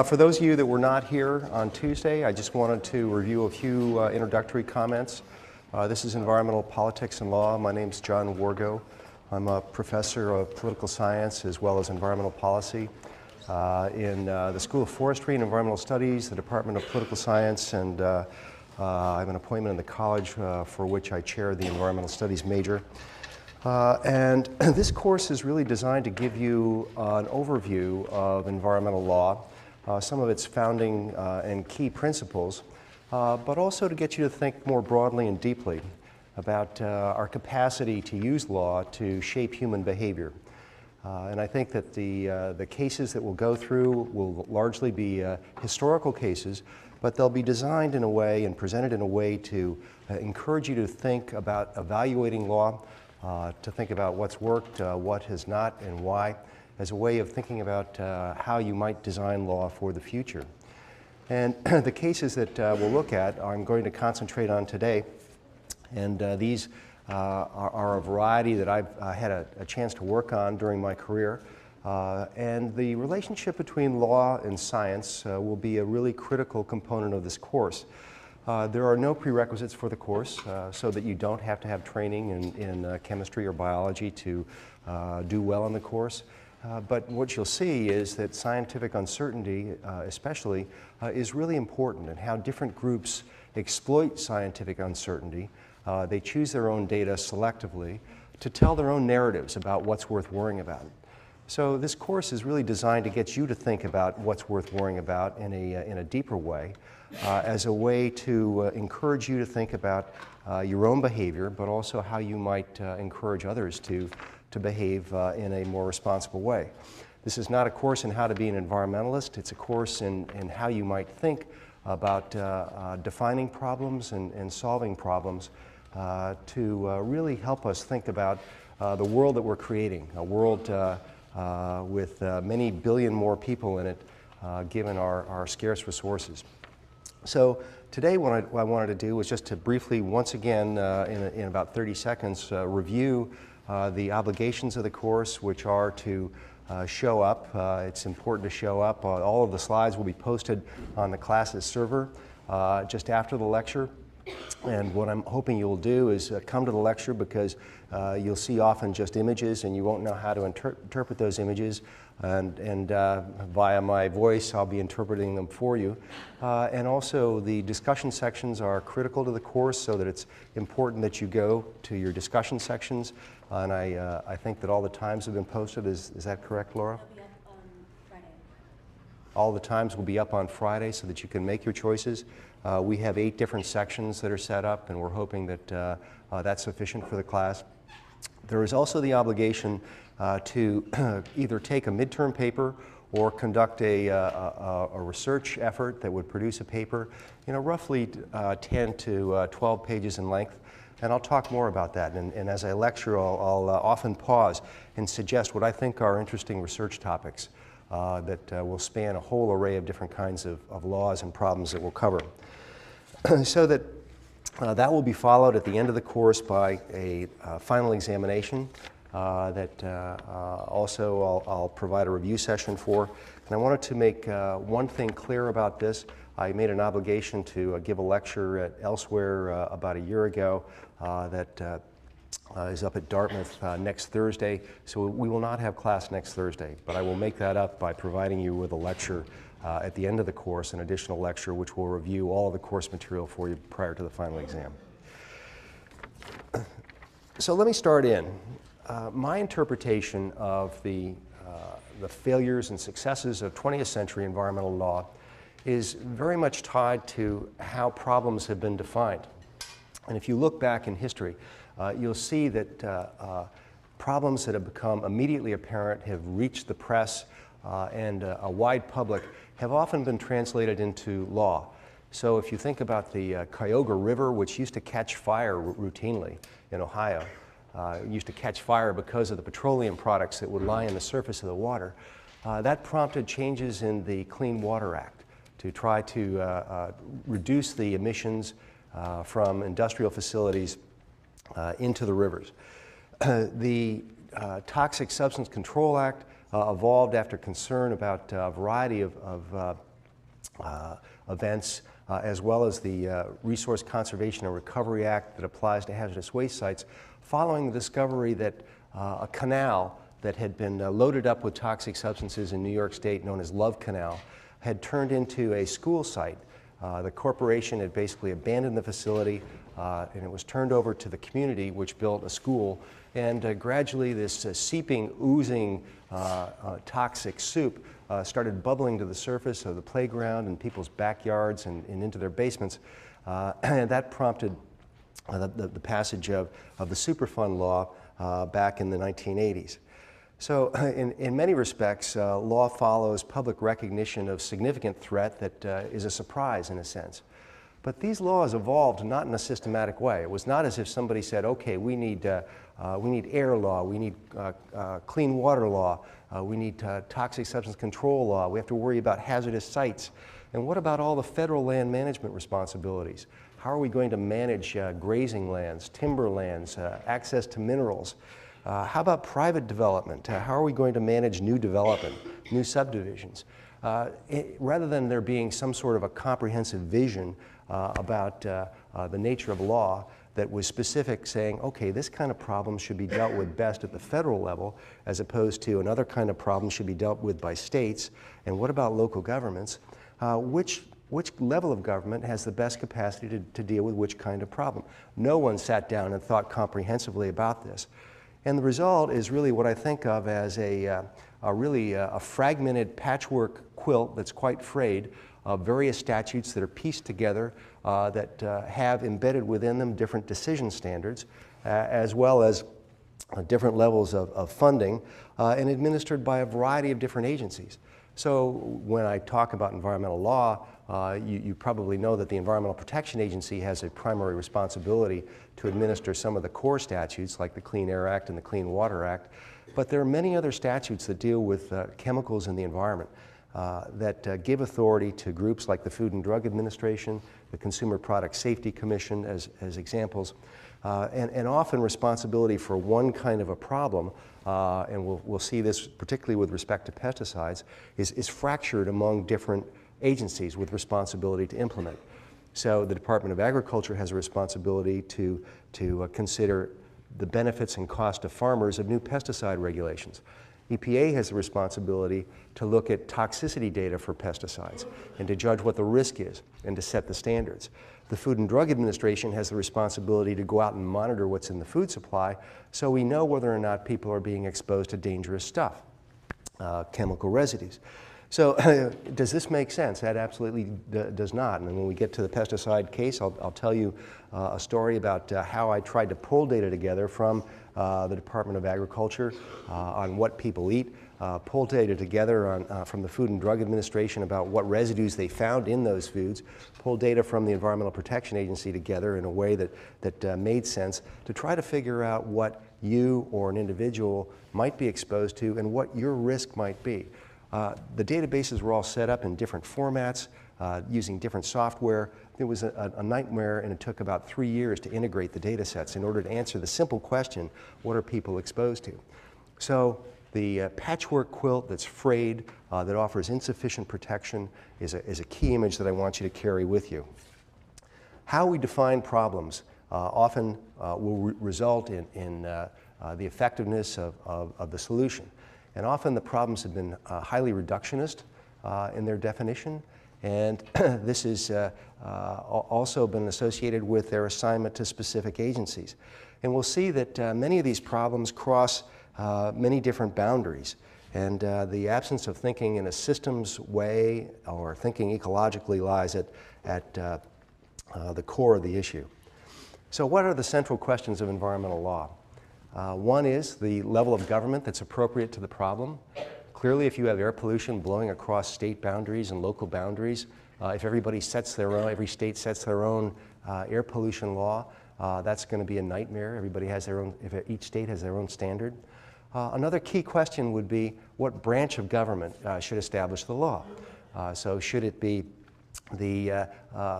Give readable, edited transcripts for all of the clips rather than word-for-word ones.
For those of you that were not here on Tuesday, I just wanted to review a few introductory comments. This is Environmental Politics and Law. My name is John Wargo. I'm a professor of political science as well as environmental policy in the School of Forestry and Environmental Studies, the Department of Political Science, and I have an appointment in the college for which I chair the Environmental Studies major. And this course is really designed to give you an overview of environmental law, some of its founding and key principles, but also to get you to think more broadly and deeply about our capacity to use law to shape human behavior. And I think that the cases that we'll go through will largely be historical cases, but they'll be designed in a way and presented in a way to encourage you to think about evaluating law, to think about what's worked, what has not, and why, as a way of thinking about how you might design law for the future. And the cases that we'll look at, I'm going to concentrate on today, and these are a variety that I've had a chance to work on during my career. And the relationship between law and science will be a really critical component of this course. There are no prerequisites for the course, so that you don't have to have training in chemistry or biology to do well in the course. But what you'll see is that scientific uncertainty, especially, is really important, and how different groups exploit scientific uncertainty. They choose their own data selectively to tell their own narratives about what's worth worrying about. So this course is really designed to get you to think about what's worth worrying about in a deeper way, as a way to encourage you to think about your own behavior, but also how you might encourage others to behave in a more responsible way. This is not a course in how to be an environmentalist. It's a course in how you might think about defining problems and solving problems to really help us think about the world that we're creating, a world with many billion more people in it, given our scarce resources. So today what I wanted to do was just to briefly, once again, in about 30 seconds, review the obligations of the course, which are to show up. It's important to show up. All of the slides will be posted on the class's server just after the lecture. And what I'm hoping you'll do is come to the lecture, because you'll see often just images and you won't know how to interpret those images. And via my voice, I'll be interpreting them for you. And also, the discussion sections are critical to the course, so that it's important that you go to your discussion sections. And I think that all the times have been posted. Is that correct, Laura? They'll be up on Friday. All the times will be up on Friday so that you can make your choices. We have 8 different sections that are set up, and we're hoping that that's sufficient for the class. There is also the obligation to either take a midterm paper or conduct a research effort that would produce a paper, roughly 10 to 12 pages in length. And I'll talk more about that. And as I lecture, I'll often pause and suggest what I think are interesting research topics that will span a whole array of different kinds of laws and problems that we'll cover. So that will be followed at the end of the course by a final examination that also I'll provide a review session for. And I wanted to make one thing clear about this. I made an obligation to give a lecture at Elsewhere about a year ago that is up at Dartmouth next Thursday. So we will not have class next Thursday, but I will make that up by providing you with a lecture at the end of the course, an additional lecture which will review all of the course material for you prior to the final exam. So let me start in. My interpretation of the failures and successes of 20th century environmental law is very much tied to how problems have been defined. And if you look back in history, you'll see that problems that have become immediately apparent, have reached the press and a wide public, have often been translated into law. So if you think about the Cuyahoga River, which used to catch fire routinely in Ohio, it used to catch fire because of the petroleum products that would lie on the surface of the water, that prompted changes in the Clean Water Act to try to reduce the emissions from industrial facilities into the rivers. The Toxic Substance Control Act evolved after concern about a variety of events, as well as the Resource Conservation and Recovery Act that applies to hazardous waste sites, following the discovery that a canal that had been loaded up with toxic substances in New York State, known as Love Canal, had turned into a school site. The corporation had basically abandoned the facility, and it was turned over to the community, which built a school. And gradually this seeping, oozing toxic soup started bubbling to the surface of the playground and people's backyards and into their basements. And that prompted the passage of the Superfund law back in the 1980s. So in many respects, law follows public recognition of significant threat that is a surprise in a sense. But these laws evolved not in a systematic way. It was not as if somebody said, okay, we need air law, we need clean water law, we need toxic substance control law, we have to worry about hazardous sites. And what about all the federal land management responsibilities? How are we going to manage grazing lands, timberlands, access to minerals? How about private development? How are we going to manage new development, new subdivisions? Rather than there being some sort of a comprehensive vision about the nature of law that was specific, saying, okay, this kind of problem should be dealt with best at the federal level, as opposed to another kind of problem should be dealt with by states, and what about local governments? Which level of government has the best capacity to deal with which kind of problem? No one sat down and thought comprehensively about this. And the result is really what I think of as a fragmented patchwork quilt that's quite frayed of various statutes that are pieced together that have embedded within them different decision standards, as well as different levels of funding, and administered by a variety of different agencies. So when I talk about environmental law, you probably know that the Environmental Protection Agency has a primary responsibility to administer some of the core statutes like the Clean Air Act and the Clean Water Act. But there are many other statutes that deal with chemicals in the environment that give authority to groups like the Food and Drug Administration, the Consumer Product Safety Commission as examples, and often responsibility for one kind of a problem, and we'll see this particularly with respect to pesticides, is fractured among different agencies with responsibility to implement. So the Department of Agriculture has a responsibility to consider the benefits and cost to farmers of new pesticide regulations. EPA has the responsibility to look at toxicity data for pesticides and to judge what the risk is and to set the standards. The Food and Drug Administration has the responsibility to go out and monitor what's in the food supply so we know whether or not people are being exposed to dangerous stuff, chemical residues. So does this make sense? That absolutely does not. And when we get to the pesticide case, I'll tell you a story about how I tried to pull data together from the Department of Agriculture on what people eat, pull data together from the Food and Drug Administration about what residues they found in those foods, pull data from the Environmental Protection Agency together in a way that made sense to try to figure out what you or an individual might be exposed to and what your risk might be. The databases were all set up in different formats, using different software. It was a nightmare, and it took about 3 years to integrate the data sets in order to answer the simple question, what are people exposed to? So the patchwork quilt that's frayed, that offers insufficient protection, is a key image that I want you to carry with you. How we define problems often will result in the effectiveness of the solution. And often the problems have been highly reductionist in their definition, and this has also been associated with their assignment to specific agencies. And we'll see that many of these problems cross many different boundaries, and the absence of thinking in a systems way or thinking ecologically lies at the core of the issue. So what are the central questions of environmental law? One is the level of government that's appropriate to the problem. Clearly, if you have air pollution blowing across state boundaries and local boundaries, if everybody sets their own, every state sets their own air pollution law, that's going to be a nightmare. Everybody has their own, each state has their own standard. Another key question would be what branch of government should establish the law? So should it be the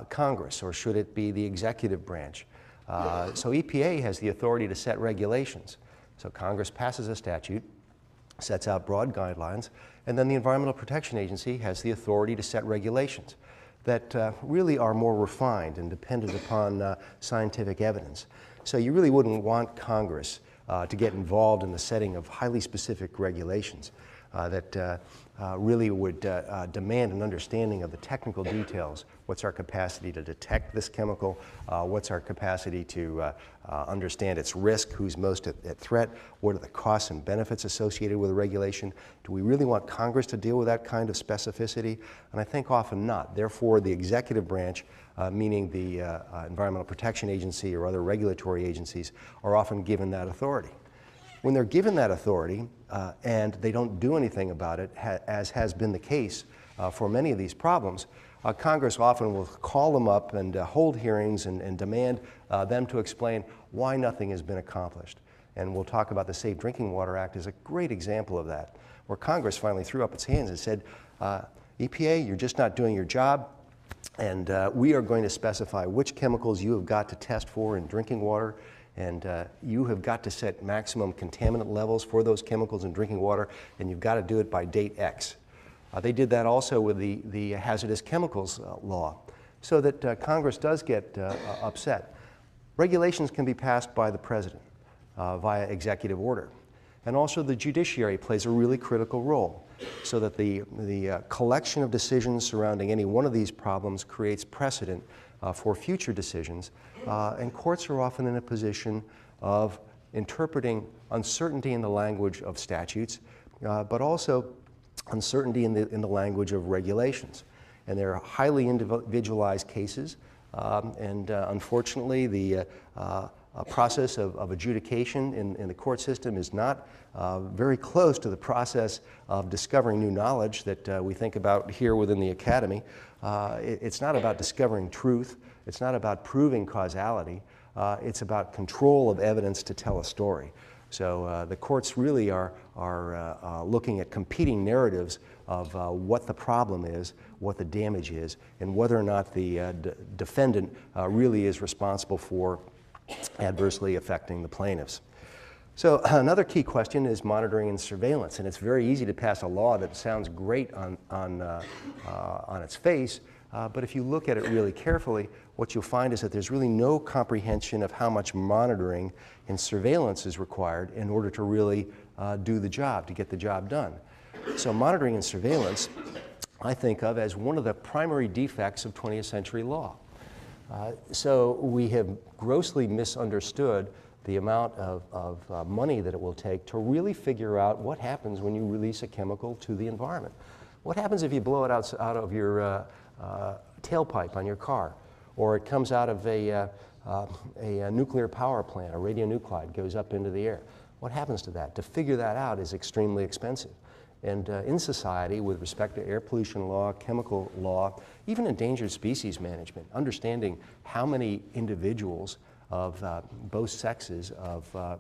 Congress or should it be the executive branch? So EPA has the authority to set regulations. So Congress passes a statute, sets out broad guidelines, and then the Environmental Protection Agency has the authority to set regulations that really are more refined and dependent upon scientific evidence. So you really wouldn't want Congress to get involved in the setting of highly specific regulations that really would demand an understanding of the technical details. What's our capacity to detect this chemical? What's our capacity to understand its risk? Who's most at threat? What are the costs and benefits associated with a regulation? Do we really want Congress to deal with that kind of specificity? And I think often not. Therefore, the executive branch, meaning the Environmental Protection Agency or other regulatory agencies, are often given that authority. When they're given that authority and they don't do anything about it, as has been the case for many of these problems, Congress often will call them up and hold hearings and demand them to explain why nothing has been accomplished. And we'll talk about the Safe Drinking Water Act as a great example of that, where Congress finally threw up its hands and said, EPA, you're just not doing your job, and we are going to specify which chemicals you have got to test for in drinking water, and you have got to set maximum contaminant levels for those chemicals in drinking water, and you've got to do it by date X. They did that also with the hazardous chemicals law, so that Congress does get upset. Regulations can be passed by the president via executive order. And also the judiciary plays a really critical role, so that the collection of decisions surrounding any one of these problems creates precedent for future decisions. And courts are often in a position of interpreting uncertainty in the language of statutes, but also uncertainty in the language of regulations. And they're highly individualized cases, and unfortunately the process of adjudication in the court system is not very close to the process of discovering new knowledge that we think about here within the academy. It's not about discovering truth. It's not about proving causality. It's about control of evidence to tell a story. So the courts really are looking at competing narratives of what the problem is, what the damage is, and whether or not the defendant really is responsible for adversely affecting the plaintiffs. So another key question is monitoring and surveillance, and it's very easy to pass a law that sounds great on its face, but if you look at it really carefully, what you'll find is that there's really no comprehension of how much monitoring and surveillance is required in order to really do the job, to get the job done. So monitoring and surveillance I think of as one of the primary defects of 20th century law. So we have grossly misunderstood the amount of money that it will take to really figure out what happens when you release a chemical to the environment. What happens if you blow it out of your tailpipe on your car, or it comes out of a nuclear power plant, a radionuclide goes up into the air? What happens to that? To figure that out is extremely expensive. And in society, with respect to air pollution law, chemical law, even endangered species management, understanding how many individuals of both sexes of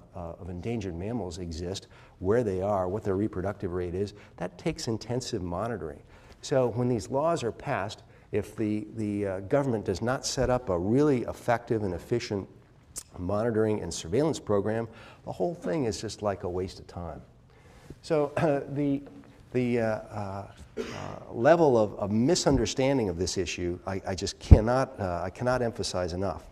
endangered mammals exist, where they are, what their reproductive rate is, that takes intensive monitoring. So when these laws are passed, if the government does not set up a really effective and efficient monitoring and surveillance program, the whole thing is just like a waste of time. So the level of misunderstanding of this issue, I just cannot emphasize enough.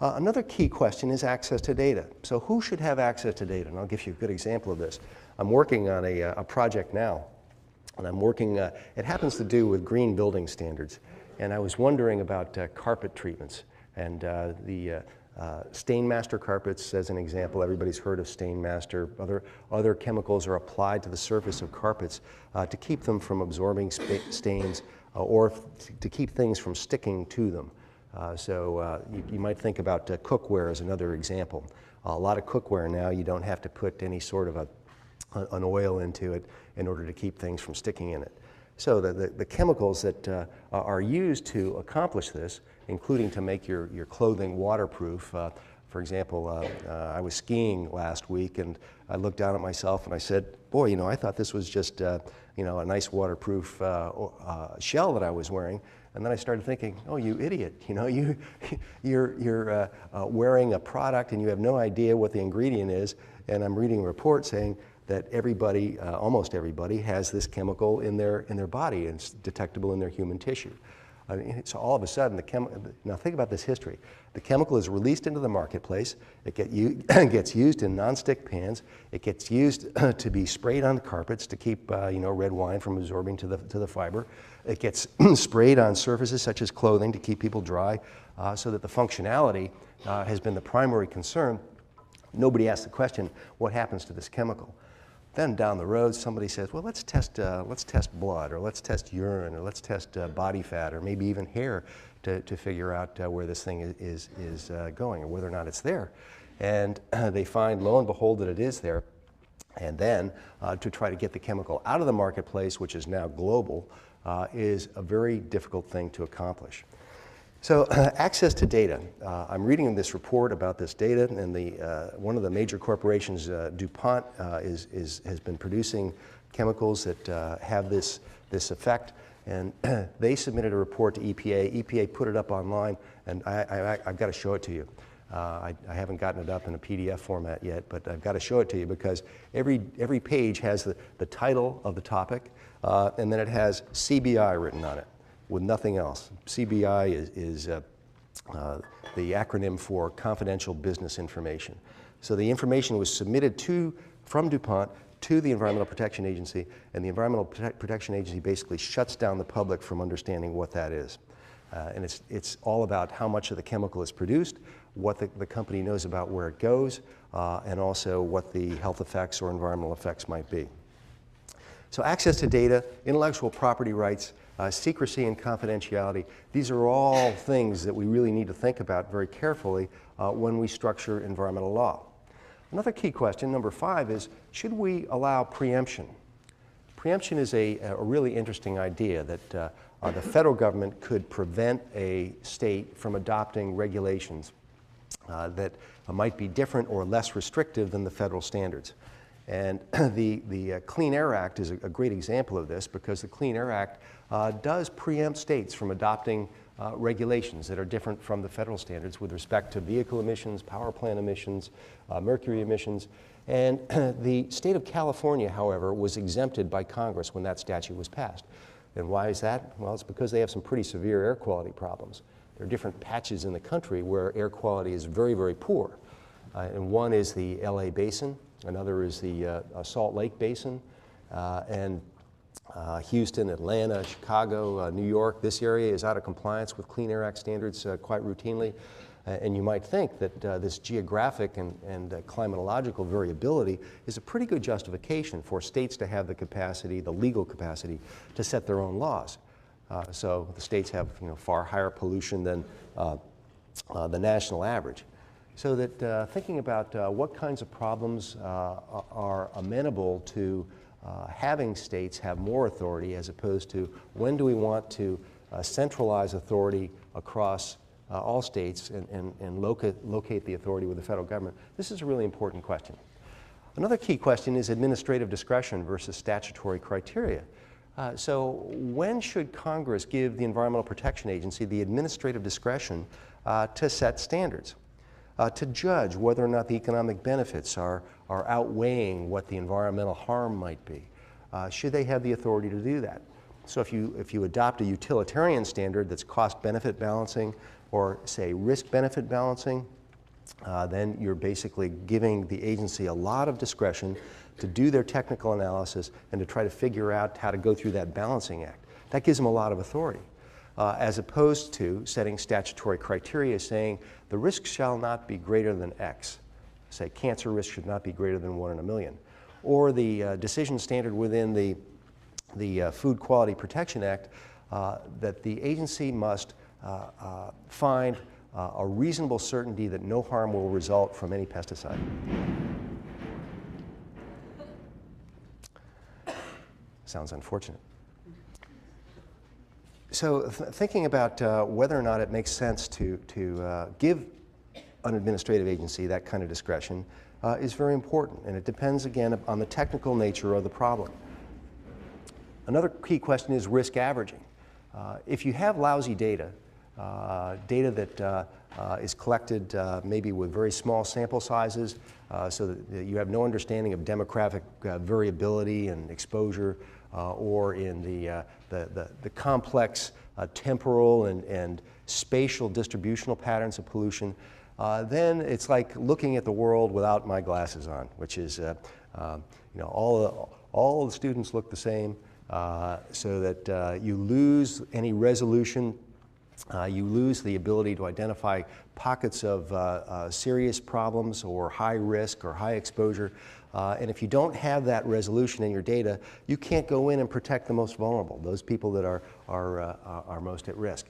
Another key question is access to data. So who should have access to data? And I'll give you a good example of this. I'm working on a project now, and I'm working, it happens to do with green building standards. And I was wondering about carpet treatments and the Stainmaster carpets, as an example. Everybody's heard of Stainmaster. Other chemicals are applied to the surface of carpets to keep them from absorbing stains or to keep things from sticking to them. So you might think about cookware as another example. A lot of cookware now, you don't have to put any sort of an oil into it in order to keep things from sticking in it. So the chemicals that are used to accomplish this, including to make your clothing waterproof. For example, I was skiing last week and I looked down at myself and I said, boy, you know, I thought this was just, you know, a nice waterproof shell that I was wearing. And then I started thinking, oh, you idiot, you know, you're wearing a product and you have no idea what the ingredient is. And I'm reading a report saying that everybody, almost everybody, has this chemical in their body, and it's detectable in their human tissue. I mean, so all of a sudden, now think about this history. The chemical is released into the marketplace. It gets used in nonstick pans. It gets used to be sprayed on the carpets to keep red wine from absorbing to the fiber. It gets sprayed on surfaces such as clothing to keep people dry, so that the functionality has been the primary concern. Nobody asks the question, what happens to this chemical? Then down the road, somebody says, well, let's test blood, or let's test urine, or let's test body fat, or maybe even hair to figure out where this thing is going, or whether or not it's there. And they find, lo and behold, that it is there. And then to try to get the chemical out of the marketplace, which is now global, is a very difficult thing to accomplish. So access to data. I'm reading this report about this data, and one of the major corporations, DuPont, has been producing chemicals that have this effect, and they submitted a report to EPA. EPA put it up online, and I've got to show it to you. I haven't gotten it up in a PDF format yet, but I've got to show it to you because every page has the title of the topic, and then it has CBI written on it, with nothing else. CBI is the acronym for Confidential Business Information. So the information was submitted from DuPont to the Environmental Protection Agency, and the Environmental Protection Agency basically shuts down the public from understanding what that is. And it's all about how much of the chemical is produced, what the company knows about where it goes, and also what the health effects or environmental effects might be. So access to data, intellectual property rights, secrecy and confidentiality, these are all things that we really need to think about very carefully when we structure environmental law. Another key question, number 5, is should we allow preemption? Preemption is a really interesting idea that the federal government could prevent a state from adopting regulations that might be different or less restrictive than the federal standards. And the Clean Air Act is a great example of this because the Clean Air Act does preempt states from adopting regulations that are different from the federal standards with respect to vehicle emissions, power plant emissions, mercury emissions. And the state of California, however, was exempted by Congress when that statute was passed. And why is that? Well, it's because they have some pretty severe air quality problems. There are different patches in the country where air quality is very, very poor. And one is the LA Basin. Another is the Salt Lake Basin, and Houston, Atlanta, Chicago, New York. This area is out of compliance with Clean Air Act standards quite routinely. And you might think that this geographic and climatological variability is a pretty good justification for states to have the capacity, the legal capacity, to set their own laws. So the states have far higher pollution than the national average. So that thinking about what kinds of problems are amenable to having states have more authority as opposed to when do we want to centralize authority across all states and locate the authority with the federal government. This is a really important question. Another key question is administrative discretion versus statutory criteria. So when should Congress give the Environmental Protection Agency the administrative discretion to set standards? To judge whether or not the economic benefits are outweighing what the environmental harm might be. Should they have the authority to do that? So if you adopt a utilitarian standard that's cost-benefit balancing or, say, risk-benefit balancing, then you're basically giving the agency a lot of discretion to do their technical analysis and to try to figure out how to go through that balancing act. That gives them a lot of authority. As opposed to setting statutory criteria saying the risk shall not be greater than X. Say cancer risk should not be greater than 1 in a million. Or the decision standard within the Food Quality Protection Act that the agency must find a reasonable certainty that no harm will result from any pesticide. Sounds unfortunate. So thinking about whether or not it makes sense to give an administrative agency that kind of discretion is very important, and it depends again on the technical nature of the problem. Another key question is risk averaging. If you have lousy data, data that is collected maybe with very small sample sizes, so that you have no understanding of demographic variability and exposure, or in the complex temporal and spatial distributional patterns of pollution, then it's like looking at the world without my glasses on, which is, all the students look the same, so that you lose any resolution. You lose the ability to identify pockets of serious problems or high risk or high exposure. And if you don't have that resolution in your data, you can't go in and protect the most vulnerable, those people that are most at risk.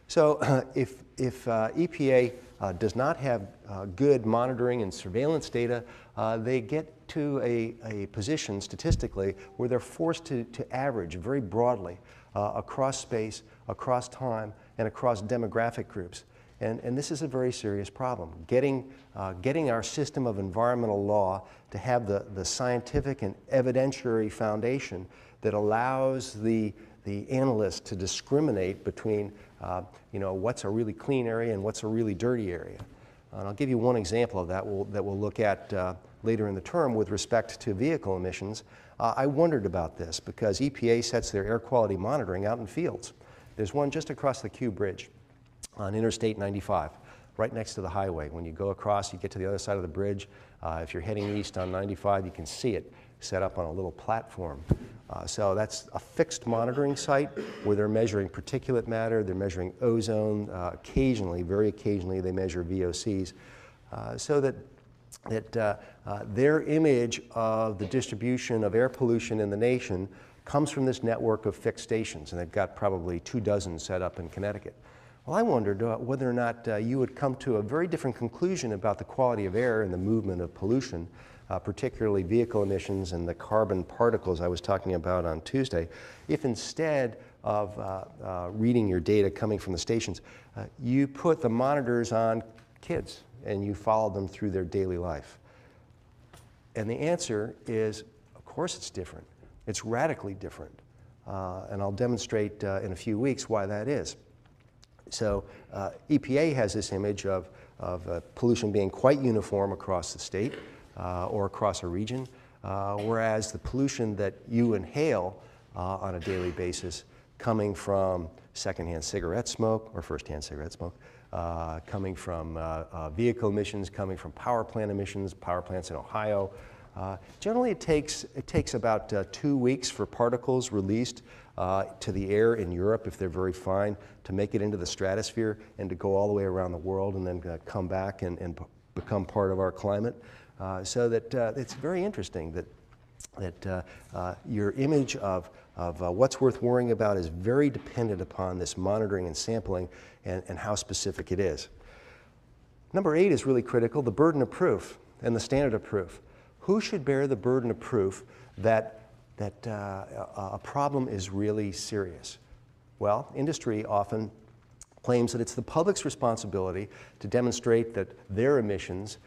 So if EPA does not have good monitoring and surveillance data, they get to a position statistically where they're forced to average very broadly across space, across time, and across demographic groups. And this is a very serious problem. Getting our system of environmental law to have the scientific and evidentiary foundation that allows the analyst to discriminate between what's a really clean area and what's a really dirty area. And I'll give you one example of that we'll look at later in the term with respect to vehicle emissions. I wondered about this because EPA sets their air quality monitoring out in fields. There's one just across the Q Bridge on Interstate 95, right next to the highway. When you go across, you get to the other side of the bridge. If you're heading east on 95, you can see it set up on a little platform. So that's a fixed monitoring site where they're measuring particulate matter, they're measuring ozone, occasionally, very occasionally, they measure VOCs, so that their image of the distribution of air pollution in the nation comes from this network of fixed stations, and they've got probably 24 set up in Connecticut. Well, I wondered whether or not you would come to a very different conclusion about the quality of air and the movement of pollution, particularly vehicle emissions and the carbon particles I was talking about on Tuesday, if instead of reading your data coming from the stations, you put the monitors on kids and you follow them through their daily life. And the answer is, of course it's different. It's radically different. And I'll demonstrate in a few weeks why that is. So EPA has this image of pollution being quite uniform across the state or across a region, whereas the pollution that you inhale on a daily basis coming from secondhand cigarette smoke or firsthand cigarette smoke, coming from vehicle emissions, coming from power plant emissions, power plants in Ohio. Generally it takes about 2 weeks for particles released to the air in Europe, if they're very fine, to make it into the stratosphere and to go all the way around the world and then come back and become part of our climate. So that it's very interesting that your image of what's worth worrying about is very dependent upon this monitoring and sampling and how specific it is. Number 8 is really critical, the burden of proof and the standard of proof. Who should bear the burden of proof that a problem is really serious? Well, industry often claims that it's the public's responsibility to demonstrate that their emissions,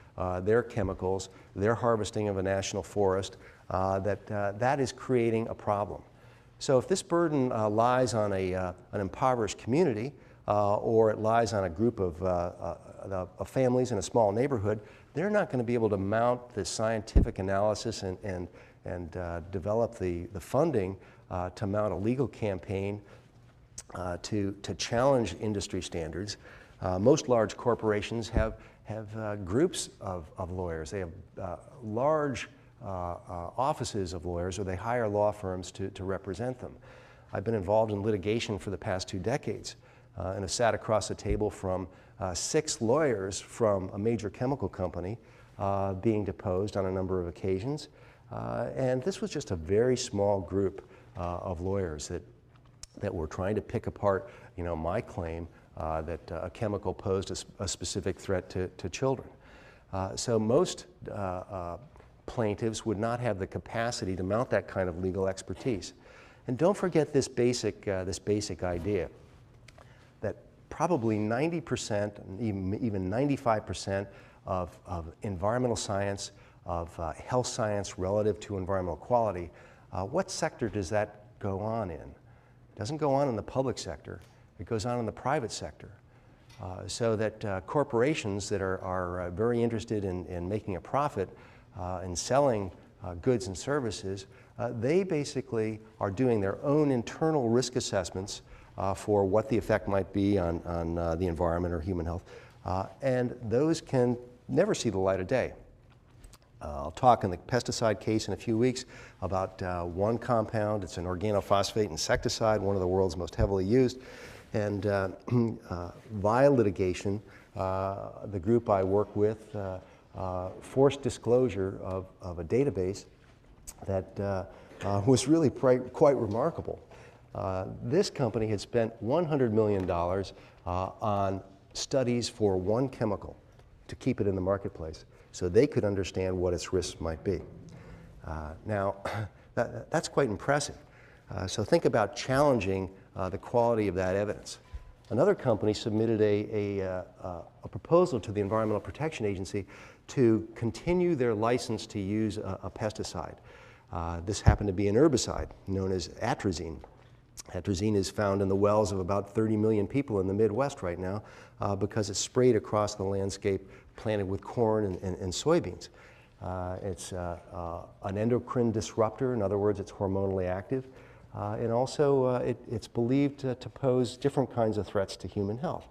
their chemicals, their harvesting of a national forest, that is creating a problem. So if this burden lies on an impoverished community, or it lies on a group of families in a small neighborhood, they're not going to be able to mount the scientific analysis and develop the funding to mount a legal campaign to challenge industry standards. Most large corporations have groups of lawyers. They have large offices of lawyers, or they hire law firms to represent them. I've been involved in litigation for the past 2 decades and have sat across the table from 6 lawyers from a major chemical company being deposed on a number of occasions. And this was just a very small group of lawyers that were trying to pick apart, my claim that a chemical posed a specific threat to children. So most plaintiffs would not have the capacity to mount that kind of legal expertise. And don't forget this basic idea that probably 90%, even 95% of environmental science, of health science relative to environmental quality, what sector does that go on in? It doesn't go on in the public sector. It goes on in the private sector. so that corporations that are very interested in making a profit and selling goods and services, they basically are doing their own internal risk assessments for what the effect might be on the environment or human health. And those can never see the light of day. I'll talk in the pesticide case in a few weeks about one compound. It's an organophosphate insecticide, one of the world's most heavily used. And via litigation, the group I work with forced disclosure of a database that was really quite remarkable. This company had spent $100 million on studies for one chemical to keep it in the marketplace so they could understand what its risks might be. Now, that's quite impressive. So think about challenging the quality of that evidence. Another company submitted a proposal to the Environmental Protection Agency to continue their license to use a pesticide. This happened to be an herbicide known as atrazine. Atrazine is found in the wells of about 30 million people in the Midwest right now because it's sprayed across the landscape planted with corn and soybeans. It's an endocrine disruptor. In other words, it's hormonally active. And also, it's believed to pose different kinds of threats to human health.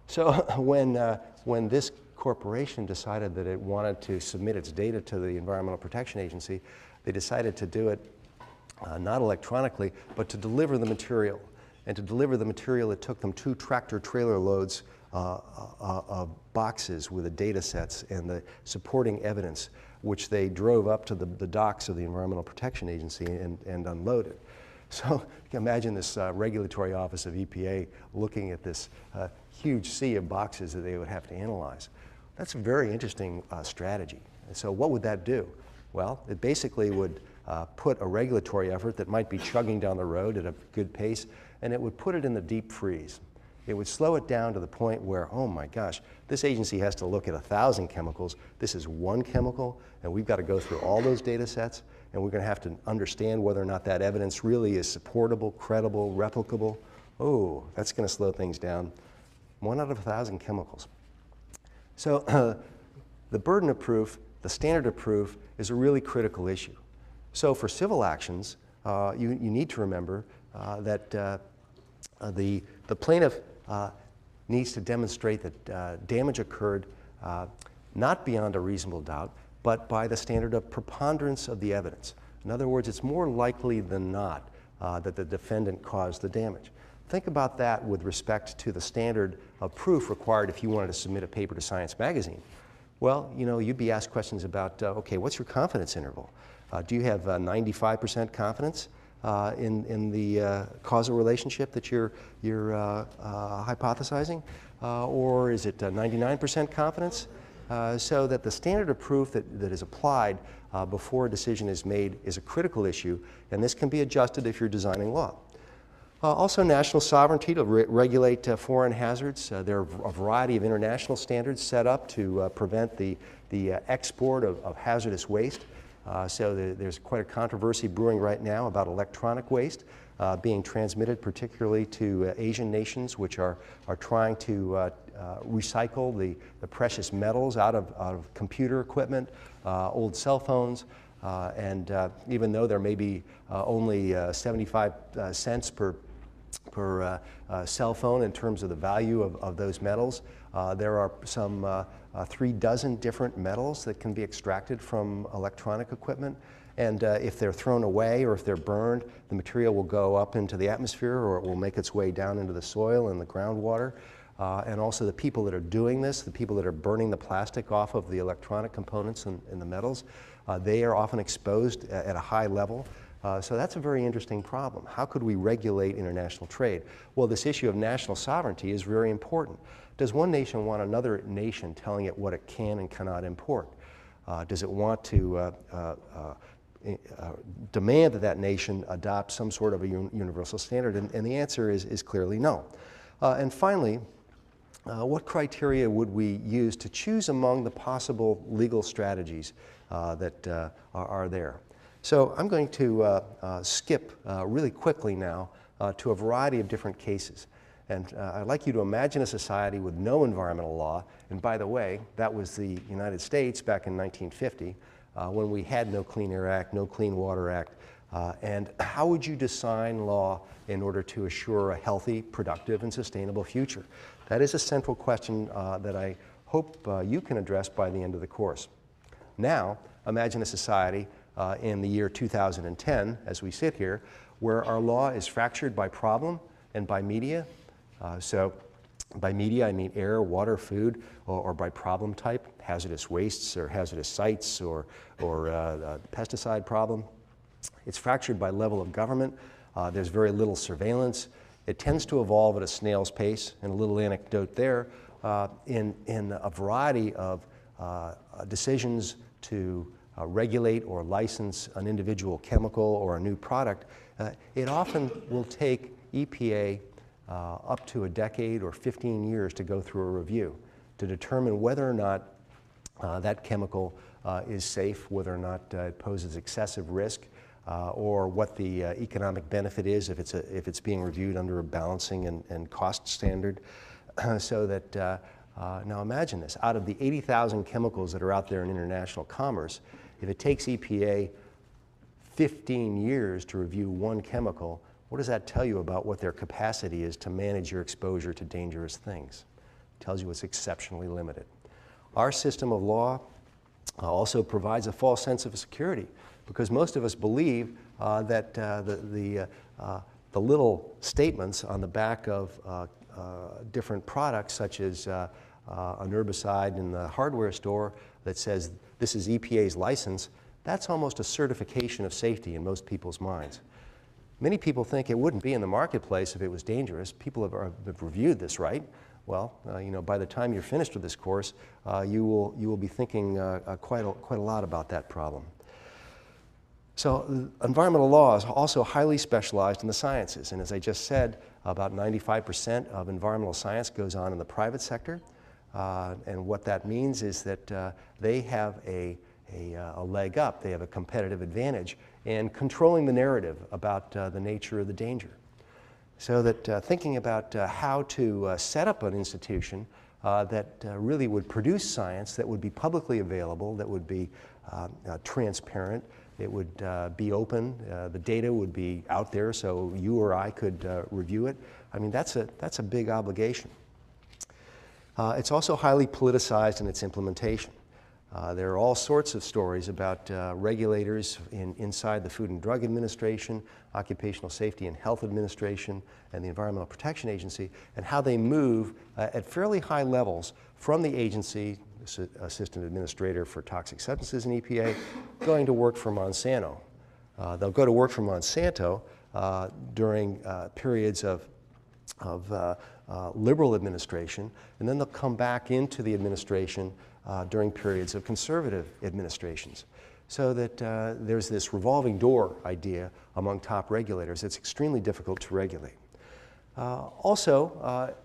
So when this corporation decided that it wanted to submit its data to the Environmental Protection Agency, they decided to do it not electronically, but to deliver the material. And to deliver the material, it took them 2 tractor-trailer loads of boxes with the data sets and the supporting evidence, which they drove up to the docks of the Environmental Protection Agency and unloaded. So you can imagine this regulatory office of EPA looking at this huge sea of boxes that they would have to analyze. That's a very interesting strategy. And so what would that do? Well, it basically would put a regulatory effort that might be chugging down the road at a good pace, and it would put it in the deep freeze. It would slow it down to the point where, oh my gosh, this agency has to look at 1,000 chemicals. This is one chemical, and we've got to go through all those data sets, and we're going to have to understand whether or not that evidence really is supportable, credible, replicable. Oh, that's going to slow things down. 1 out of 1,000 chemicals. So the burden of proof, the standard of proof, is a really critical issue. So for civil actions, you need to remember that the plaintiff needs to demonstrate that damage occurred not beyond a reasonable doubt, but by the standard of preponderance of the evidence. In other words, it's more likely than not that the defendant caused the damage. Think about that with respect to the standard of proof required if you wanted to submit a paper to Science Magazine. Well, you know, you'd be asked questions about, okay, what's your confidence interval? Do you have 95% confidence in the causal relationship that you're hypothesizing? Or is it 99% confidence? So that the standard of proof that is applied before a decision is made is a critical issue, and this can be adjusted if you're designing law. Also, national sovereignty to regulate foreign hazards. There are a variety of international standards set up to prevent the export of hazardous waste. So there's quite a controversy brewing right now about electronic waste being transmitted particularly to Asian nations, which are trying to recycle the precious metals out of computer equipment, old cell phones, and even though there may be only 75 cents per cell phone in terms of the value of those metals, there are some 3 dozen different metals that can be extracted from electronic equipment. And if they're thrown away or if they're burned, the material will go up into the atmosphere or it will make its way down into the soil and the groundwater. And also the people that are doing this, the people that are burning the plastic off of the electronic components and the metals, they are often exposed at a high level. So that's a very interesting problem. How could we regulate international trade? Well, this issue of national sovereignty is very important. Does one nation want another nation telling it what it can and cannot import? Does it want to demand that that nation adopt some sort of a universal standard? And the answer is clearly no. And finally, what criteria would we use to choose among the possible legal strategies that are there? So I'm going to skip really quickly now to a variety of different cases. And I'd like you to imagine a society with no environmental law. And by the way, that was the United States back in 1950, when we had no Clean Air Act, no Clean Water Act. And how would you design law in order to assure a healthy, productive, and sustainable future? That is a central question that I hope you can address by the end of the course. Now, imagine a society in the year 2010, as we sit here, where our law is fractured by problem and by media. So by media, I mean air, water, food, or by problem type, hazardous wastes or hazardous sites or pesticide problem. It's fractured by level of government. There's very little surveillance. It tends to evolve at a snail's pace. And a little anecdote there, in a variety of decisions to regulate or license an individual chemical or a new product, it often will take EPA up to a decade or 15 years to go through a review to determine whether or not that chemical is safe, whether or not it poses excessive risk, or what the economic benefit is if it's being reviewed under a balancing and cost standard. So that, now imagine this, out of the 80,000 chemicals that are out there in international commerce, if it takes EPA 15 years to review one chemical, what does that tell you about what their capacity is to manage your exposure to dangerous things? It tells you it's exceptionally limited. Our system of law also provides a false sense of security, because most of us believe that the little statements on the back of different products, such as an herbicide in the hardware store that says this is EPA's license, that's almost a certification of safety in most people's minds. Many people think it wouldn't be in the marketplace if it was dangerous. People have reviewed this, right? Well, you know, by the time you're finished with this course, you will be thinking quite a lot about that problem. So environmental law is also highly specialized in the sciences, and as I just said, about 95% of environmental science goes on in the private sector, and what that means is that they have a leg up, they have a competitive advantage in controlling the narrative about the nature of the danger. So that thinking about how to set up an institution that really would produce science that would be publicly available, that would be transparent, it would be open, the data would be out there so you or I could review it. I mean, that's a big obligation. It's also highly politicized in its implementation. There are all sorts of stories about regulators inside the Food and Drug Administration, Occupational Safety and Health Administration, and the Environmental Protection Agency, and how they move at fairly high levels from the agency, Assistant Administrator for Toxic Substances in EPA, going to work for Monsanto. They'll go to work for Monsanto during periods of liberal administration, and then they'll come back into the administration during periods of conservative administrations. So that there's this revolving door idea among top regulators. It's extremely difficult to regulate. Also,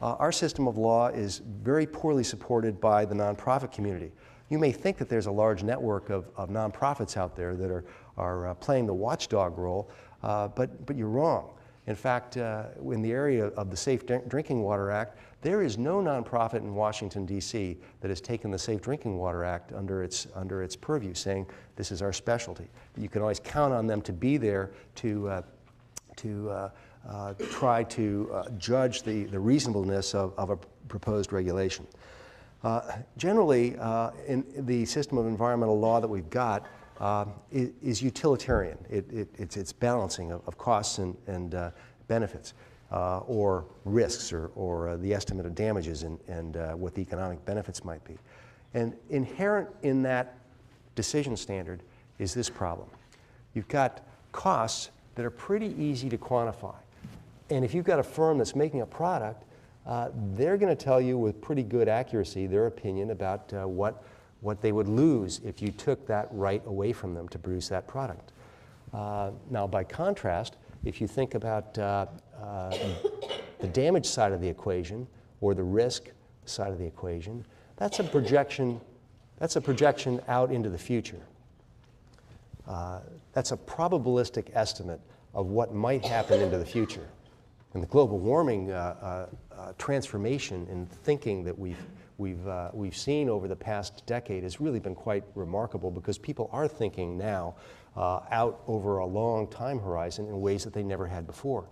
our system of law is very poorly supported by the nonprofit community. You may think that there's a large network of nonprofits out there that are playing the watchdog role, but you're wrong. In fact, in the area of the Safe Drinking Water Act, there is no nonprofit in Washington, D.C. that has taken the Safe Drinking Water Act under its purview, saying this is our specialty. You can always count on them to be there to try to judge the reasonableness of a proposed regulation. Generally, in the system of environmental law that we've got is utilitarian. It's balancing of costs and benefits, or risks, or the estimate of damages and what the economic benefits might be. And inherent in that decision standard is this problem. You've got costs that are pretty easy to quantify. And if you've got a firm that's making a product, they're going to tell you with pretty good accuracy their opinion about what they would lose if you took that right away from them to produce that product. Now, by contrast, if you think about the damage side of the equation or the risk side of the equation, that's a projection out into the future. That's a probabilistic estimate of what might happen into the future. And the global warming transformation in thinking that we've seen over the past decade has really been quite remarkable, because people are thinking now out over a long time horizon in ways that they never had before.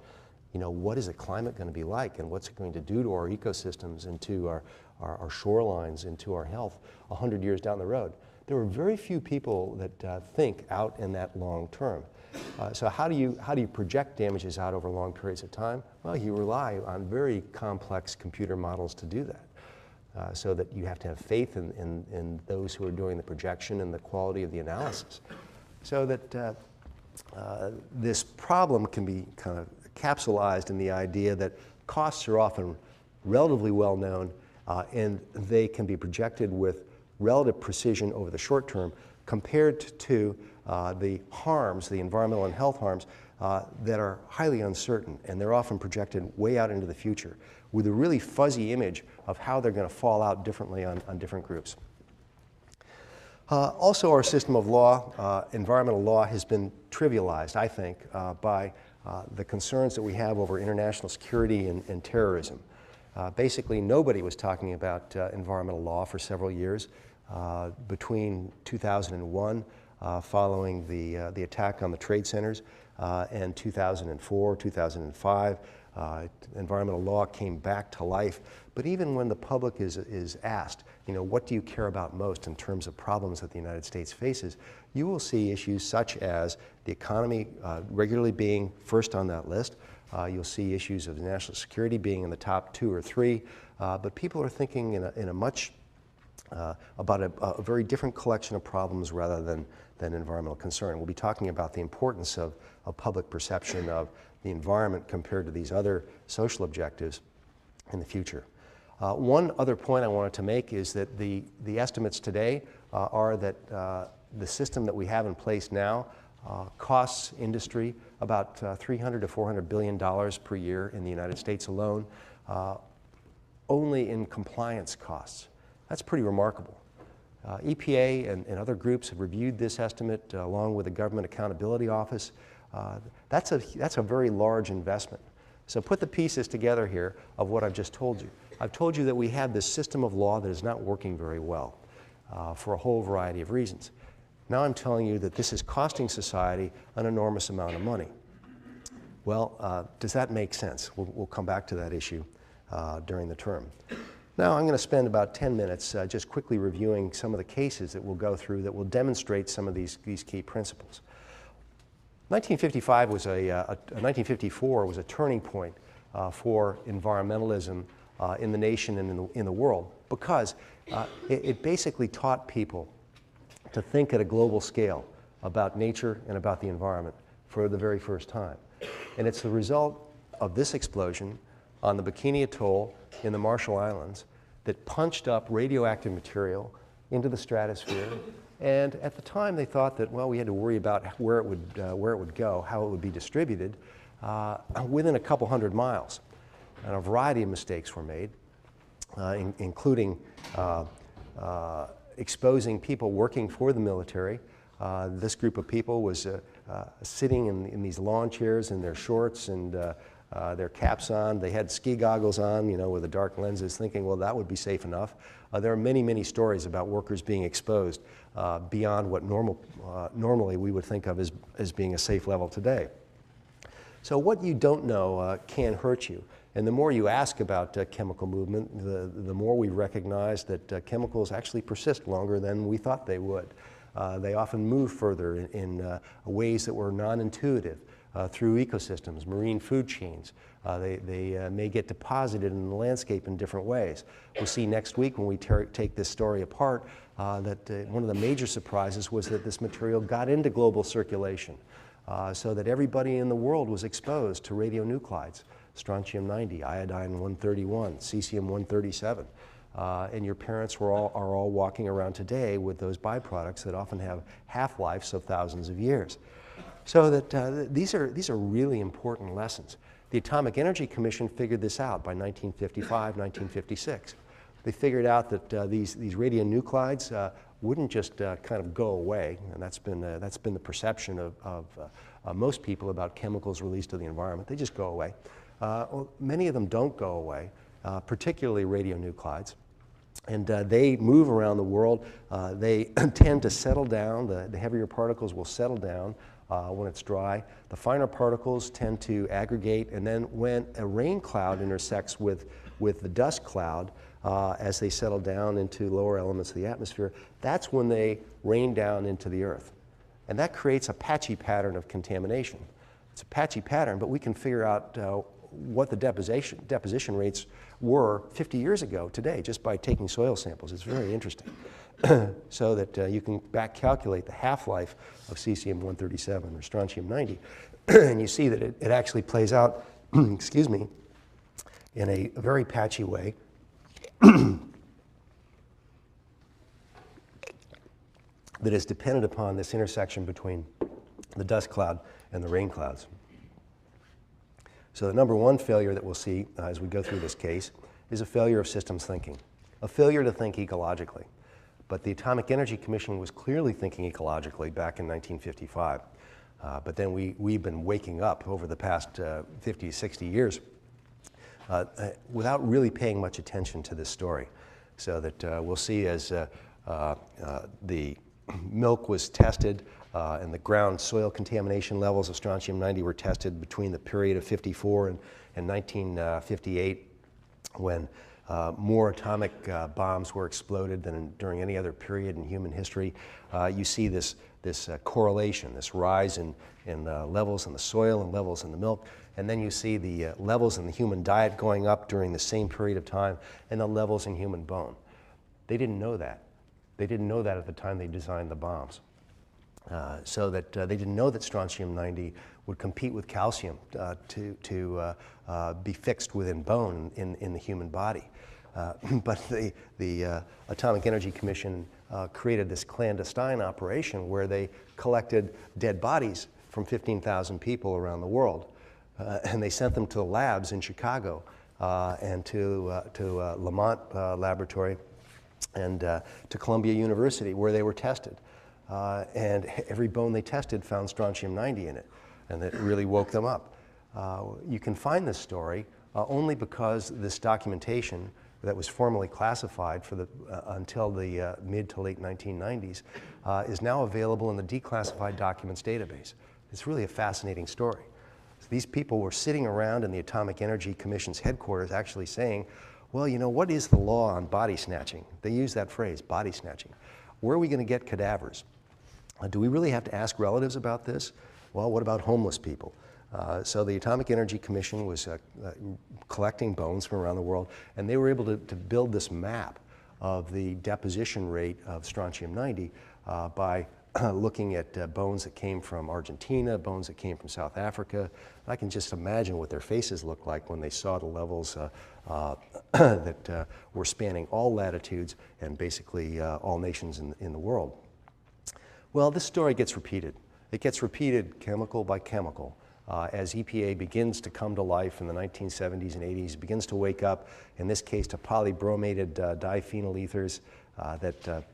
You know, what is the climate going to be like, and what's it going to do to our ecosystems and to our shorelines and to our health 100 years down the road? There are very few people that think out in that long term. So how do you project damages out over long periods of time? Well, you rely on very complex computer models to do that. So that you have to have faith in those who are doing the projection and the quality of the analysis. So that this problem can be kind of capsulized in the idea that costs are often relatively well known, and they can be projected with relative precision over the short term compared to the harms, the environmental and health harms, that are highly uncertain, and they're often projected way out into the future with a really fuzzy image of how they're going to fall out differently on different groups. Also, our system of law, environmental law, has been trivialized, I think, by the concerns that we have over international security and terrorism. Basically, nobody was talking about environmental law for several years. Between 2001, following the attack on the trade centers, and 2004, 2005, environmental law came back to life. But even when the public is asked, you know, what do you care about most in terms of problems that the United States faces, you will see issues such as the economy regularly being first on that list. You'll see issues of national security being in the top 2 or 3. But people are thinking in a much about a very different collection of problems rather than environmental concern. We'll be talking about the importance of public perception of the environment compared to these other social objectives in the future. One other point I wanted to make is that the estimates today are that the system that we have in place now costs industry about $300 to $400 billion per year in the United States alone, only in compliance costs. That's pretty remarkable. EPA and other groups have reviewed this estimate along with the Government Accountability Office. That's a very large investment. So put the pieces together here of what I've just told you. I've told you that we have this system of law that is not working very well for a whole variety of reasons. Now I'm telling you that this is costing society an enormous amount of money. Well, does that make sense? We'll come back to that issue during the term. Now I'm going to spend about 10 minutes just quickly reviewing some of the cases that we'll go through that will demonstrate some of these key principles. 1954 was a turning point for environmentalism in the nation and in the world, because it basically taught people to think at a global scale about nature and about the environment for the very first time. And it's the result of this explosion on the Bikini Atoll in the Marshall Islands that punched up radioactive material into the stratosphere. And at the time, they thought that, well, we had to worry about where it would go, how it would be distributed, within a couple hundred miles. And a variety of mistakes were made, including exposing people working for the military. This group of people was sitting in these lawn chairs in their shorts and their caps on. They had ski goggles on, you know, with the dark lenses, thinking, well, that would be safe enough. There are many, many stories about workers being exposed beyond what normally we would think of as being a safe level today. So what you don't know can hurt you. And the more you ask about chemical movement, the more we recognize that chemicals actually persist longer than we thought they would. They often move further in ways that were non-intuitive. Through ecosystems, marine food chains. They may get deposited in the landscape in different ways. We'll see next week when we take this story apart that one of the major surprises was that this material got into global circulation so that everybody in the world was exposed to radionuclides, strontium-90, iodine-131, cesium-137. And your parents are all walking around today with those byproducts that often have half-lives of thousands of years. So that these are really important lessons. The Atomic Energy Commission figured this out by 1955, 1956. They figured out that these radionuclides wouldn't just kind of go away, and that's been the perception of most people about chemicals released to the environment. They just go away. Well, many of them don't go away, particularly radionuclides. And they move around the world. They tend to settle down. The heavier particles will settle down when it's dry. The finer particles tend to aggregate, and then when a rain cloud intersects with the dust cloud, as they settle down into lower elements of the atmosphere, that's when they rain down into the earth. And that creates a patchy pattern of contamination. It's a patchy pattern, but we can figure out what the deposition rates were 50 years ago today just by taking soil samples. It's very interesting. So that you can back calculate the half-life of cesium-137 or strontium-90. And you see that it actually plays out, excuse me, in a very patchy way. That is dependent upon this intersection between the dust cloud and the rain clouds. So the number one failure that we'll see as we go through this case is a failure of systems thinking, a failure to think ecologically. But the Atomic Energy Commission was clearly thinking ecologically back in 1955. But then we've been waking up over the past 50, 60 years without really paying much attention to this story. So that we'll see as the milk was tested and the ground soil contamination levels of strontium-90 were tested between the period of 54 and 1958, when more atomic bombs were exploded than during any other period in human history. You see this correlation, this rise in levels in the soil and levels in the milk, and then you see the levels in the human diet going up during the same period of time, and the levels in human bone. They didn't know that. They didn't know that at the time they designed the bombs. So that they didn't know that strontium-90 would compete with calcium to be fixed within bone in the human body. But the Atomic Energy Commission created this clandestine operation where they collected dead bodies from 15,000 people around the world. And they sent them to the labs in Chicago and to Lamont Laboratory and to Columbia University, where they were tested. And every bone they tested found strontium-90 in it, and it really woke them up. You can find this story only because this documentation that was formally classified for until the mid to late 1990s is now available in the declassified documents database. It's really a fascinating story. So these people were sitting around in the Atomic Energy Commission's headquarters actually saying, well, you know, what is the law on body snatching? They use that phrase, body snatching. Where are we going to get cadavers? Do we really have to ask relatives about this? Well, what about homeless people? So the Atomic Energy Commission was collecting bones from around the world, and they were able to build this map of the deposition rate of strontium-90 by looking at bones that came from Argentina, bones that came from South Africa. I can just imagine what their faces looked like when they saw the levels that were spanning all latitudes and basically all nations in the world. Well, this story gets repeated. It gets repeated chemical by chemical. As EPA begins to come to life in the 1970s and 80s, begins to wake up, in this case to polybromated diphenyl ethers that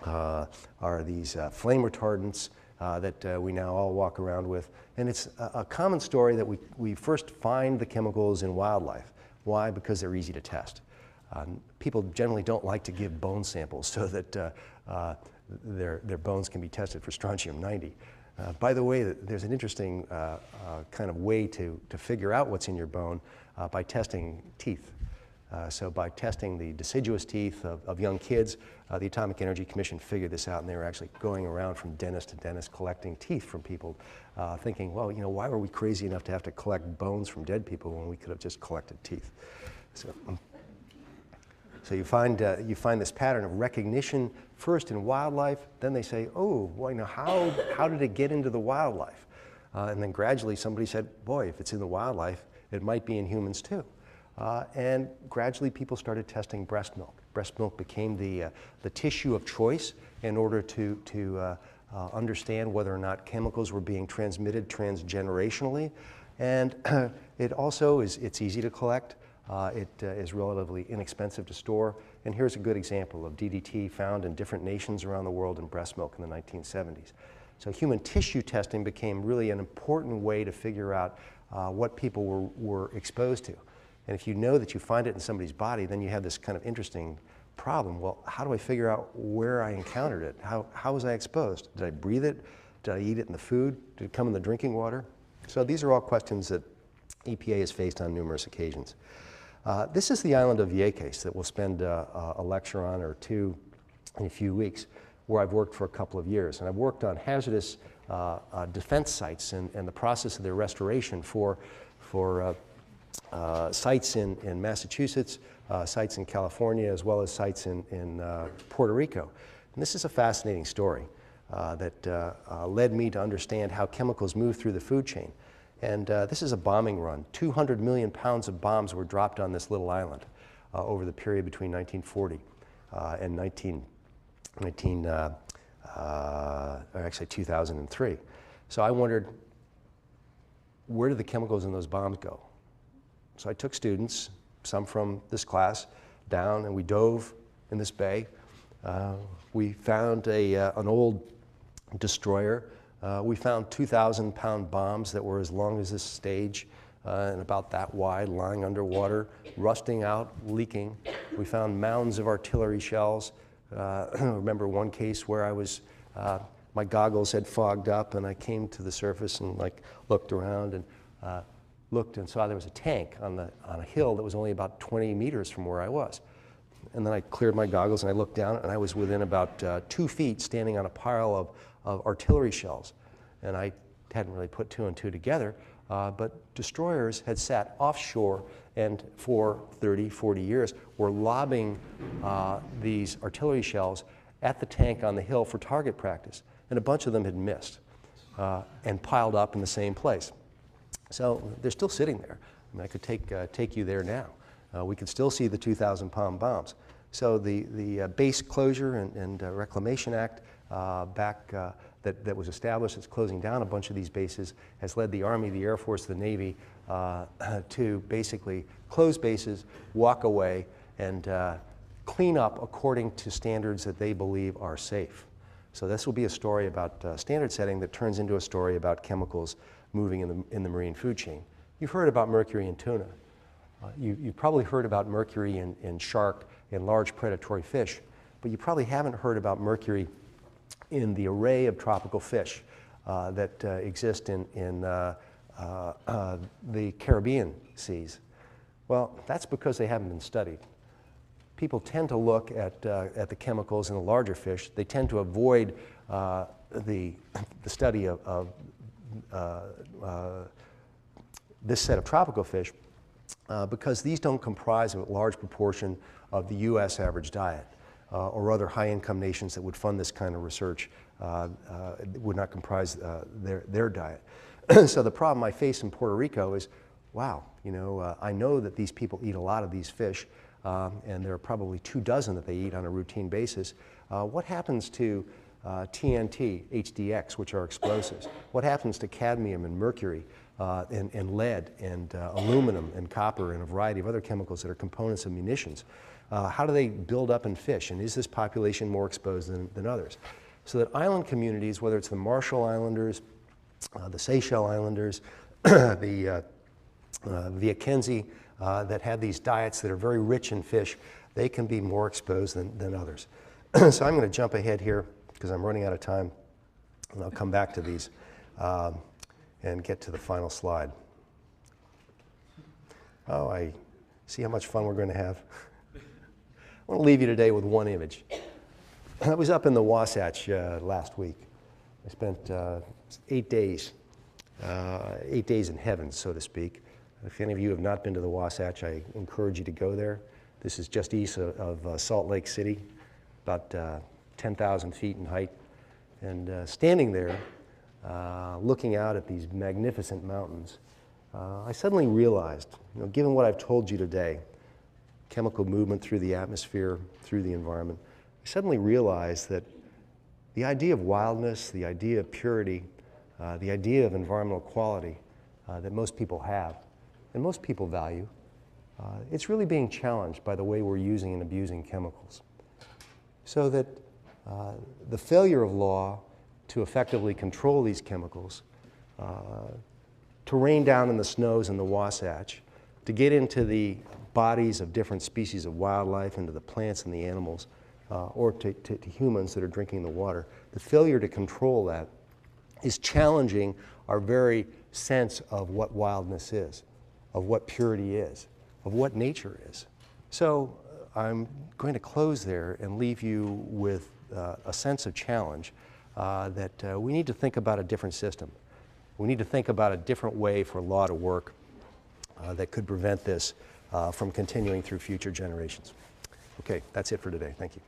are these flame retardants that we now all walk around with. And it's a common story that we first find the chemicals in wildlife. Why? Because they're easy to test. People generally don't like to give bone samples so that their bones can be tested for strontium-90. By the way, there's an interesting kind of way to figure out what's in your bone by testing teeth. So by testing the deciduous teeth of young kids, the Atomic Energy Commission figured this out, and they were actually going around from dentist to dentist collecting teeth from people, thinking, well, you know, why were we crazy enough to have to collect bones from dead people when we could have just collected teeth? So you find this pattern of recognition first in wildlife, then they say, oh, well, you know, how did it get into the wildlife? And then gradually somebody said, boy, if it's in the wildlife, it might be in humans too. And gradually people started testing breast milk. Breast milk became the tissue of choice in order to understand whether or not chemicals were being transmitted transgenerationally. And it also it's easy to collect. It is relatively inexpensive to store. And here's a good example of DDT found in different nations around the world in breast milk in the 1970s. So human tissue testing became really an important way to figure out what people were exposed to. And if you know that you find it in somebody's body, then you have this kind of interesting problem. Well, how do I figure out where I encountered it? How was I exposed? Did I breathe it? Did I eat it in the food? Did it come in the drinking water? So these are all questions that EPA has faced on numerous occasions. This is the island of Vieques that we'll spend a lecture on or two in a few weeks, where I've worked for a couple of years. And I've worked on hazardous defense sites and the process of their restoration for sites in Massachusetts, sites in California, as well as sites in Puerto Rico. And this is a fascinating story that led me to understand how chemicals move through the food chain. And this is a bombing run. 200 million pounds of bombs were dropped on this little island over the period between 1940 and actually 2003. So I wondered, where did the chemicals in those bombs go? So I took students, some from this class, down, and we dove in this bay. We found an old destroyer. We found 2,000-pound bombs that were as long as this stage and about that wide, lying underwater, rusting out, leaking. We found mounds of artillery shells. I remember one case where I was, my goggles had fogged up, and I came to the surface and looked around and looked and saw there was a tank on a hill that was only about 20 meters from where I was. And then I cleared my goggles and I looked down, and I was within about 2 feet standing on a pile of artillery shells. And I hadn't really put two and two together, but destroyers had sat offshore and for 30, 40 years were lobbing these artillery shells at the tank on the hill for target practice. And a bunch of them had missed and piled up in the same place. So they're still sitting there. I mean, I could take you there now. We could still see the 2,000-pound bombs. So the Base Closure and Reclamation Act that was established, it's closing down a bunch of these bases, has led the Army, the Air Force, the Navy to basically close bases, walk away, and clean up according to standards that they believe are safe. So this will be a story about standard setting that turns into a story about chemicals moving in the marine food chain. You've heard about mercury in tuna. You've probably heard about mercury in shark and large predatory fish, but you probably haven't heard about mercury in the array of tropical fish that exist in the Caribbean seas. Well, that's because they haven't been studied. People tend to look at the chemicals in the larger fish. They tend to avoid the study of this set of tropical fish because these don't comprise a large proportion of the U.S. average diet or other high-income nations that would fund this kind of research would not comprise their diet. So the problem I face in Puerto Rico is, wow, I know that these people eat a lot of these fish, and there are probably 24 that they eat on a routine basis. What happens to TNT, HDX, which are explosives? What happens to cadmium and mercury and lead and aluminum and copper and a variety of other chemicals that are components of munitions? How do they build up in fish? And is this population more exposed than others? So that island communities, whether it's the Marshall Islanders, the Seychelles Islanders, the Viequense, that have these diets that are very rich in fish, they can be more exposed than others. So I'm going to jump ahead here because I'm running out of time, and I'll come back to these and get to the final slide. Oh, I see how much fun we're going to have. I want to leave you today with one image. I was up in the Wasatch last week. I spent 8 days, 8 days in heaven, so to speak. If any of you have not been to the Wasatch, I encourage you to go there. This is just east of Salt Lake City, about 10,000 feet in height. And standing there, looking out at these magnificent mountains, I suddenly realized, given what I've told you today, chemical movement through the atmosphere, through the environment, I suddenly realized that the idea of wildness, the idea of purity, the idea of environmental quality that most people have, and most people value, it's really being challenged by the way we're using and abusing chemicals. So that the failure of law to effectively control these chemicals to rain down in the snows in the Wasatch, to get into the bodies of different species of wildlife, into the plants and the animals, or to humans that are drinking the water. The failure to control that is challenging our very sense of what wildness is, of what purity is, of what nature is. So I'm going to close there and leave you with a sense of challenge that we need to think about a different system. We need to think about a different way for law to work that could prevent this from continuing through future generations. Okay, that's it for today. Thank you.